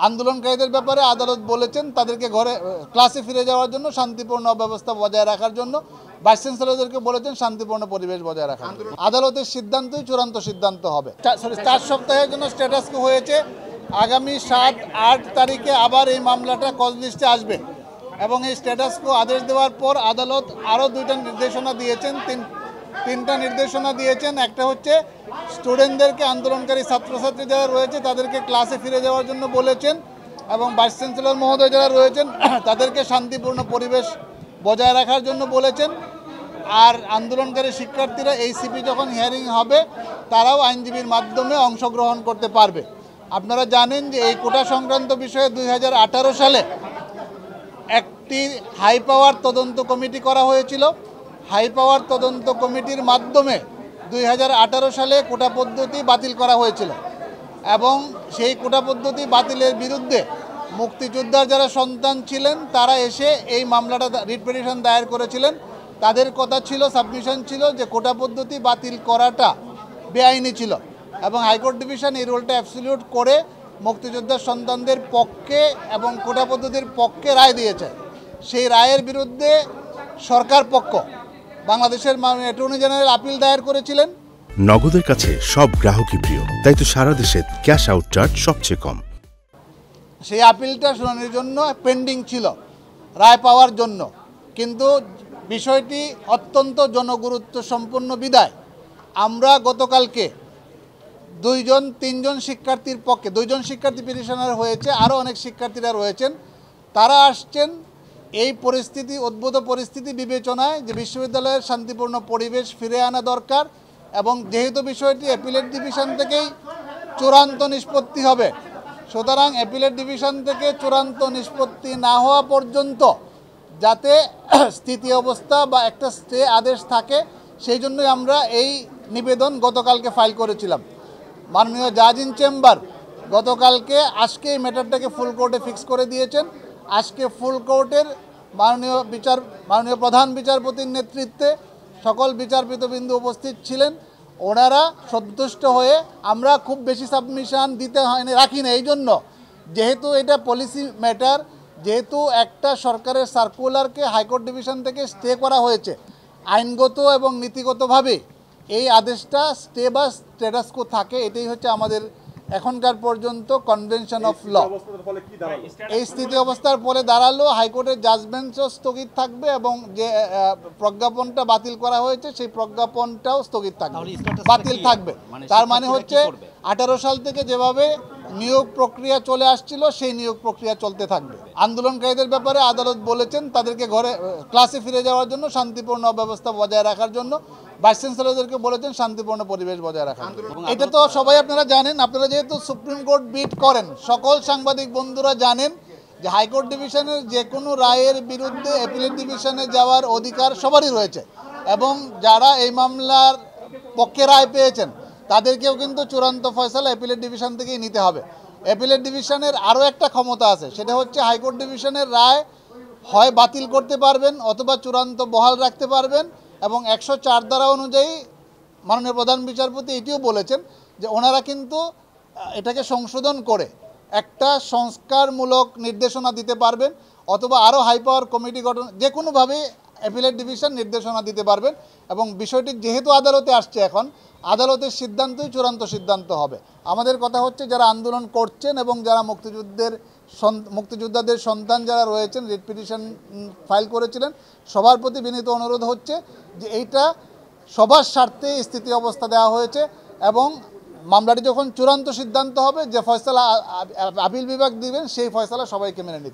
আন্দোলনকারীদের ব্যাপারে আদালত বলেছেন তাদেরকে ঘরে ক্লাসে ফিরে যাওয়ার জন্য শান্তিপূর্ণ ব্যবস্থা বজায় রাখার জন্য ভাইস চ্যান্সেলরদেরকে বলেছেন শান্তিপূর্ণ পরিবেশ বজায় রাখার জন্য। আদালতের সিদ্ধান্তই চূড়ান্ত সিদ্ধান্ত হবে। 4 সপ্তাহের জন্য স্ট্যাটাস কো হয়েছে। আগামী 7-8 তারিখে আবার এই মামলাটা কজ লিস্টে আসবে এবং এই স্ট্যাটাস কো আদেশ দেওয়ার পর আদালত আরও 2টা নির্দেশনা দিয়েছেন, তিনটা নির্দেশনা দিয়েছেন। একটা হচ্ছে স্টুডেন্টদেরকে, আন্দোলনকারী ছাত্রছাত্রী যারা রয়েছে তাদেরকে ক্লাসে ফিরে যাওয়ার জন্য বলেছেন এবং ভাইস চ্যান্সেলর মহোদয় যারা রয়েছেন তাদেরকে শান্তিপূর্ণ পরিবেশ বজায় রাখার জন্য বলেছেন। আর আন্দোলনকারী শিক্ষার্থীরা এইসিপি যখন হিয়ারিং হবে তারাও আইনজীবীর মাধ্যমে অংশগ্রহণ করতে পারবে। আপনারা জানেন যে এই কোটা সংক্রান্ত বিষয়ে 2018 সালে একটি হাই পাওয়ার তদন্ত কমিটি করা হয়েছিল। হাই পাওয়ার তদন্ত কমিটির মাধ্যমে 2018 সালে কোটা পদ্ধতি বাতিল করা হয়েছিল এবং সেই কোটা পদ্ধতি বাতিলের বিরুদ্ধে মুক্তিযোদ্ধার যারা সন্তান ছিলেন তারা এসে এই মামলাটা রিট পিটিশন দায়ের করেছিলেন। তাদের কথা ছিল, সাবমিশন ছিল যে কোটা পদ্ধতি বাতিল করাটা বেআইনি ছিল এবং হাইকোর্ট ডিভিশন এই রোলটা অ্যাবসলিউট করে মুক্তিযোদ্ধার সন্তানদের পক্ষে এবং কোটা পদ্ধতির পক্ষে রায় দিয়েছে। সেই রায়ের বিরুদ্ধে সরকার পক্ষ বাংলাদেশের অ্যাটর্নি জেনারেল আপিল দায়ের করেছিলেন। নগদের কাছে সব গ্রাহকই প্রিয়, তাই তো সারা দেশে ক্যাশ আউট চার্জ সবচেয়ে কম। সেই আপিলটা শুনানির জন্য পেন্ডিং ছিল রায় পাওয়ার জন্য, কিন্তু বিষয়টি অত্যন্ত জনগুরুত্ব সম্পন্ন বিদায় আমরা গতকালকে 2-3 শিক্ষার্থীর পক্ষে 2 শিক্ষার্থী পিটিশনার হয়েছে, আরও অনেক শিক্ষার্থীরা রয়েছেন, তারা আসছেন এই পরিস্থিতি, উদ্ভূত পরিস্থিতি বিবেচনায় যে বিশ্ববিদ্যালয়ের শান্তিপূর্ণ পরিবেশ ফিরে আনা দরকার এবং যেহেতু বিষয়টি অ্যাপিলেট ডিভিশন থেকেই চূড়ান্ত নিষ্পত্তি হবে, সুতরাং অ্যাপিলেট ডিভিশন থেকে চূড়ান্ত নিষ্পত্তি না হওয়া পর্যন্ত যাতে স্থিতি অবস্থা বা একটা স্টে আদেশ থাকে, সেই জন্যই আমরা এই নিবেদন গতকালকে ফাইল করেছিলাম। মাননীয় জাজ ইন চেম্বার গতকালকে আজকে এই ম্যাটারটাকে ফুল কোর্টে ফিক্স করে দিয়েছেন। আজকে ফুল কোর্টের মাননীয় প্রধান বিচারপতির নেতৃত্বে সকল বিচারপতিবৃন্দ উপস্থিত ছিলেন। ওনারা সন্তুষ্ট হয়ে, আমরা খুব বেশি সাবমিশন দিতে হয়নি রাখি না, এই জন্য যেহেতু এটা পলিসি ম্যাটার, যেহেতু একটা সরকারের সার্কুলারকে হাইকোর্ট ডিভিশন থেকে স্টে করা হয়েছে, আইনগত এবং নীতিগতভাবে এই আদেশটা স্টে বা স্ট্যাটাস কো থাকে, এটাই হচ্ছে আমাদের এখনকার পর্যন্ত কনভেনশন অফ ল। এই স্থিতি অবস্থার পরে দাঁড়ালো হাইকোর্টের জাজমেন্টও স্থগিত থাকবে এবং যে প্রজ্ঞাপনটা বাতিল করা হয়েছে সেই প্রজ্ঞাপনটাও স্থগিত থাকবে, বাতিল থাকবে। তার মানে হচ্ছে 18 সাল থেকে যেভাবে নিয়োগ প্রক্রিয়া চলে আসছিল সেই নিয়োগ প্রক্রিয়া চলতে থাকবে। আন্দোলনকারীদের ব্যাপারে আদালত বলেছেন তাদেরকে ঘরে ক্লাসে ফিরে যাওয়ার জন্য শান্তিপূর্ণ ব্যবস্থা বজায় রাখার জন্য ভাইস চ্যান্সেলরদেরকে বলেছেন শান্তিপূর্ণ পরিবেশ বজায় রাখার জন্য। এটা তো সবাই আপনারা জানেন, আপনারা যেহেতু সুপ্রিম কোর্ট বিট করেন, সকল সাংবাদিক বন্ধুরা জানেন যে হাইকোর্ট ডিভিশনের যে কোনো রায়ের বিরুদ্ধে অ্যাপিলেট ডিভিশনে যাওয়ার অধিকার সবারই রয়েছে এবং যারা এই মামলার পক্ষে রায় পেয়েছেন তাদেরকেও কিন্তু চূড়ান্ত ফয়সালা অ্যাপিলেট ডিভিশন থেকেই নিতে হবে। অ্যাপিলেট ডিভিশনের আরও একটা ক্ষমতা আছে, সেটা হচ্ছে হাইকোর্ট ডিভিশনের রায় হয় বাতিল করতে পারবেন অথবা চূড়ান্ত বহাল রাখতে পারবেন এবং 104 ধারা অনুযায়ী মাননীয় প্রধান বিচারপতি এটিও বলেছেন যে ওনারা কিন্তু এটাকে সংশোধন করে একটা সংস্কারমূলক নির্দেশনা দিতে পারবেন অথবা আরও হাই পাওয়ার কমিটি গঠন, যে কোনোভাবে অ্যাপিলেট ডিভিশন নির্দেশনা দিতে পারবেন এবং বিষয়টি যেহেতু আদালতে আসছে, এখন আদালতের সিদ্ধান্তই চূড়ান্ত সিদ্ধান্ত হবে। আমাদের কথা হচ্ছে যারা আন্দোলন করছেন এবং যারা মুক্তিযোদ্ধাদের সন্তান যারা রয়েছেন, রিট পিটিশন ফাইল করেছিলেন, সবার প্রতি বিনীত অনুরোধ হচ্ছে যে এইটা সবার স্বার্থে স্থিতি অবস্থা দেওয়া হয়েছে এবং মামলাটি যখন চূড়ান্ত সিদ্ধান্ত হবে, যে ফয়সালা আপিল বিভাগ দিবেন সেই ফয়সালা সবাইকে মেনে নিতে